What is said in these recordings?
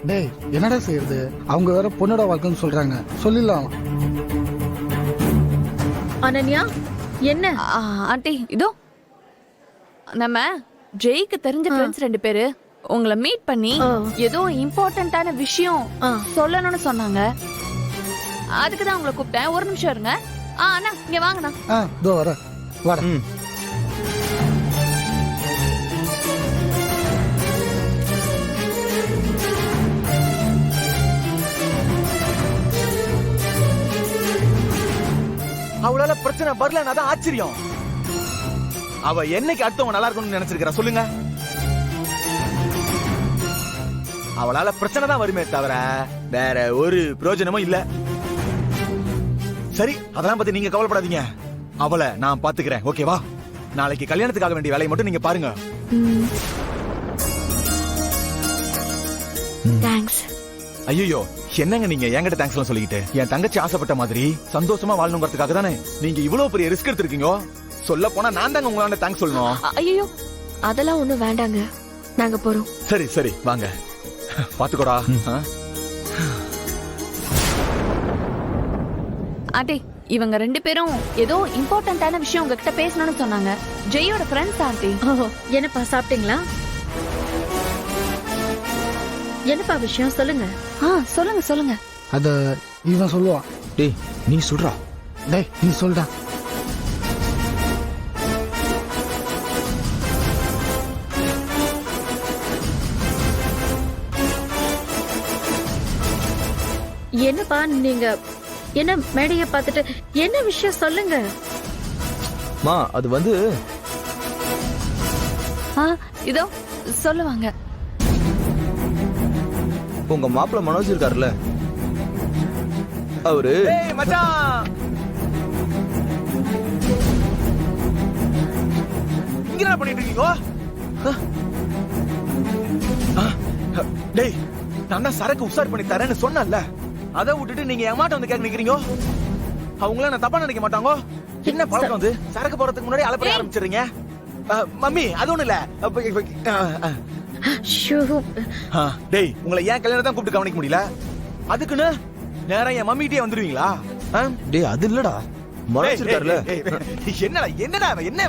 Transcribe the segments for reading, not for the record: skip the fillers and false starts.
டேய் என்னடா செய்யறது? அவங்க வேற பொண்ணோட வாழ்க்கைன்னு சொல்றாங்க. சொல்லிடலாம். அனன்யா என்ன? ஆண்டி இதோ நம்ம ஜெய்க்கு தெரிஞ்ச ஃப்ரெண்ட்ஸ் 2 பேரு உங்களை மீட் பண்ணி ஏதோ இம்பார்ட்டன்ட்டான விஷயம் சொல்லணும்னு சொன்னாங்க. அதுக்கு தான் உங்களை கூப்பிட்டேன். ஒரு நிமிஷம் இருங்க. அண்ணா இங்க வாங்கண்ணா. இதோ வர வாடா. அவளால பிரச்சனை வரலன்னா தான் ஆச்சரியம். அவ என்னைக்கு அடுத்தவங்க நல்லா இருக்கணும்னு நினைச்சிருக்கிறா சொல்லுங்க? அவளால பிரச்சனை தான் வருமே தவிர வேற ஒரு பிரயோஜனமும் இல்ல. சரி, அதெல்லாம் பத்தி நீங்க கவலைப்படாதீங்க. அவளை நான் பாத்துக்கிறேன். ஓகேவா? நாளைக்கு கல்யாணத்துக்காக வேண்டிய வேலையை மட்டும் நீங்க பாருங்க. தேங்க்ஸ். ஐயோ, என்னங்க நீங்க என்கிட்ட தேங்க்ஸ் எல்லாம் சொல்லிக்கிட்டு? என் தங்கச்சி ஆசைப்பட்ட மாதிரி சந்தோஷமா வாழணுங்கிறதுக்காக தானே நீங்க இவ்வளவு பெரிய ரிஸ்க் எடுத்திருக்கீங்க. சொல்ல போனா நான் தாங்க உங்களால தேங்க்ஸ் சொல்லணும். ஐயோ அதெல்லாம் ஒண்ணும் வேண்டாங்க, நாங்க போறோம். சரி சரி வாங்க, பாத்துக்கோடா. ஆண்டி இவங்க 2 பேரும் ஏதோ இம்பார்ட்டன்ட்டான விஷயம் உங்ககிட்ட பேசணும்னு சொன்னாங்க. ஜெயோட ஃப்ரெண்ட்ஸ் ஆண்டி. என்னப்பா சாப்பிட்டீங்களா? என்னப்பா விஷயம் சொல்லுங்க. சொல்லுங்க சொல்லுங்க. அத இவன் சொல்லுவான். டேய் நீ சொல்றா. டேய் நீ சொல்டா. என்னப்பா நீங்க என்ன மேடைய பார்த்துட்டு என்ன விஷயம் சொல்லுங்க. மா அது வந்து இதோ சொல்லுவாங்க. உங்க மாப்பிள்ள மனோஜ் இருக்காருல்ல, அவரு ஏய் மச்சான், இங்க என்ன பண்ணிட்டு இருக்கீங்க? டேய் நான் தான் சரக்கு உசார் பண்ணி தரேன்னு சொன்னேன்ல, அதை விட்டுட்டு நீங்க ஏமாட்ட வந்து கேட்க நிக்கிறீங்க. அவங்கள நான் தப்பா நினைக்க மாட்டாங்க. என்ன பழக்கம் வந்து சரக்கு போறதுக்கு முன்னாடி அலப்பற ஆரம்பிச்சிடுறீங்க? மம்மி அது ஒண்ணு இல்ல. டேய் உங்களை ஏன் கல்யாணம் தான் கூப்பிட்டு கவனிக்க முடியல? அதுக்குன்னு நேரா என் மம்மிட்டே வந்துருவீங்களா? டேய் அது இல்லடா, மனோஜ் இருக்காருல்ல. என்னடா என்னடா என்ன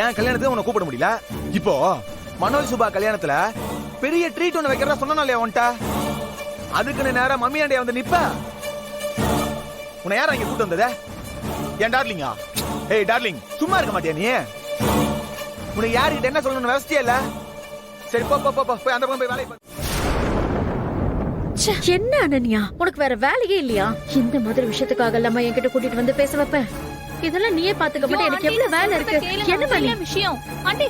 ஏன் கல்யாணத்துக்கு உன்னை கூப்பிட முடியல? இப்போ மனோஜ் சுபா கல்யாணத்துல பெரிய ட்ரீட் ஒண்ணு வைக்கிறதா சொன்னாலே உன்ட்ட, அதுக்குன்னு நேரா மம்மியாண்டியா வந்து நிப்ப. உன்னை யாரா இங்க கூட்டு வந்ததே? ஏன் டார்லிங்கா? ஏய் டார்லிங், சும்மா இருக்க மாட்டியா நீ? உனக்கு யார்கிட்ட என்ன சொல்லணும்னு விவசாய இல்ல? சரி போ போ போ போய் அந்த பக்கம் போய் வேலையை பாரு. என்ன அனன்யா, உனக்கு வேற வேலையே இல்லையா? இந்த மாதிரி விஷயத்துக்காக எல்லாம் என்கிட்ட கூட்டிட்டு வந்து பேச வைப்பேன். இதெல்லாம் நீயே பாத்துக்க மாட்டே. எனக்கு எவ்வளவு வேலை இருக்கு. என்ன பண்ணி விஷயம் ஆண்டி?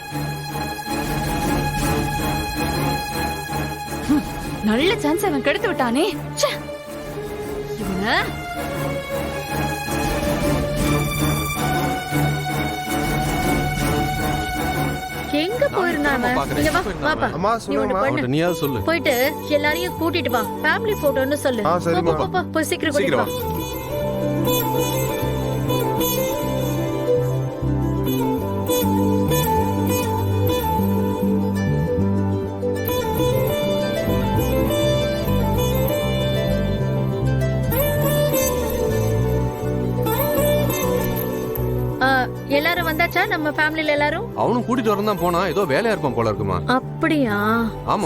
நல்ல சான்ஸ் அவன் கெடுத்து விட்டானே. இவன எங்க போயிருந்தாம? இங்க வா வாப்பா. அம்மா சொல்லுமா, நீயா சொல்லு. போயிட்டு எல்லாரையும் கூட்டிட்டு வா, ஃபேமிலி போட்டோன்னு சொல்லு. போய் சீக்கிரம் கூட்டிட்டு வா. எல்லாரும் வந்தாச்சா? நம்ம ஃபேமிலில எல்லாரும்? அவனும் கூட்டிட்டு வரணும் தான் போனா, ஏதோ வேலையா இருப்பான் போல இருக்குமா. அப்படியா?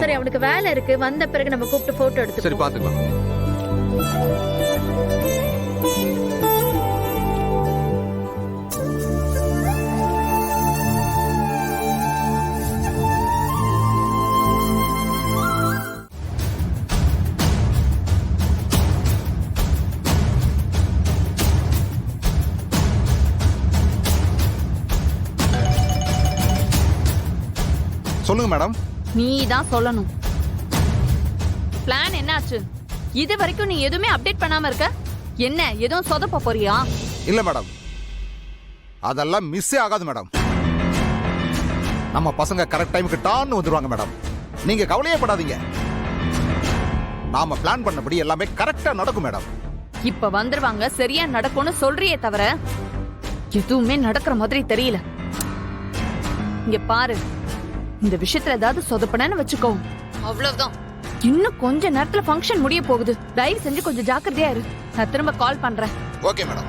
சரி அவனுக்கு வேலை இருக்கு, வந்த பிறகு நம்ம கூப்பிட்டு போட்டோ எடுத்து. சரி பாத்துக்கலாம். சொல்லுங்க மேடம். நீ தான் சொல்லணும். பிளான் என்னாச்சு? இது வரைக்கும் நீ எதுவுமே அப்டேட் பண்ணாம இருக்க. என்ன எதுவும் சொதப்ப போறியா? இல்ல மேடம், அதெல்லாம் மிஸ்ஸே ஆகாது மேடம். நம்ம பசங்க கரெக்ட் டைமுக்கு டான்னு வந்துருவாங்க மேடம். நீங்க கவலையே படாதீங்க. நாம பிளான் பண்ணபடி எல்லாமே கரெக்டா நடக்கும் மேடம். இப்ப வந்துருவாங்க, சரியா நடக்கும்னு சொல்றியே தவிர எதுவுமே நடக்கிற மாதிரி தெரியல. இங்க பாரு, இந்த விஷயத்துல ஏதாவது சொதப்பனன்னு வச்சுக்கோ, அவ்வளவுதான். இன்னும் கொஞ்ச நேரத்துல ஃபங்க்ஷன் முடிய போகுது. தயவு செஞ்சு கொஞ்சம் ஜாக்கிரதையா இரு. நான் திரும்ப கால் பண்றேன். Okay madam.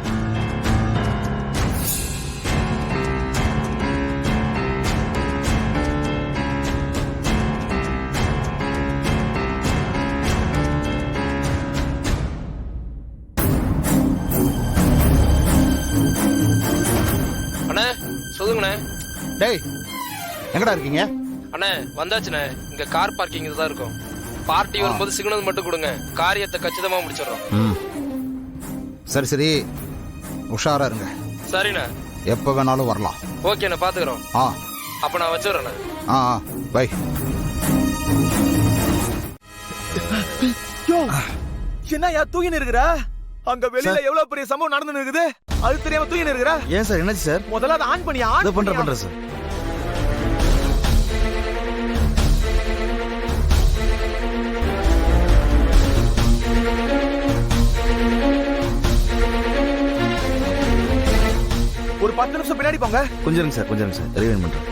அண்ணே சொல்லுங்கண்ணே. டேய் எங்கடா இருக்கீங்க? அண்ணே வந்தாச்சுண்ணே. இங்க கார் பார்க்கிங் தான் இருக்கும். பார்ட்டி வரும்போது சிக்னல் மட்டும் கொடுங்க, காரியத்தை கச்சிதமா முடிச்சிடறோம். சரி சரி, உஷாரா இருங்க. சரிண்ணே. எப்ப வேணாலும் வரலாம். ஓகேண்ணே, பாத்துக்கிறோம். அப்ப நான் வச்சிடறேண்ணே. பை. என்னய்யா தூங்கின்னு இருக்கிற? அங்க வெளியில எவ்வளவு பெரிய சம்பவம் நடந்து இருக்குது, அது தெரியாம தூங்கின்னு இருக்கிற? ஏன் சார் என்னாச்சு சார்? முதல்ல அதை ஆன் பண்ணியா? இதை பண்றேன் சார். ஒரு 10 நிமிஷம் பின்னாடி போங்க. கொஞ்சம் இருங்க சார், கொஞ்சம் இருங்க சார், ரிவைண்ட் பண்றேன்.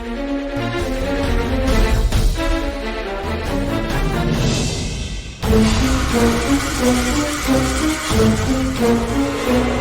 Thank you.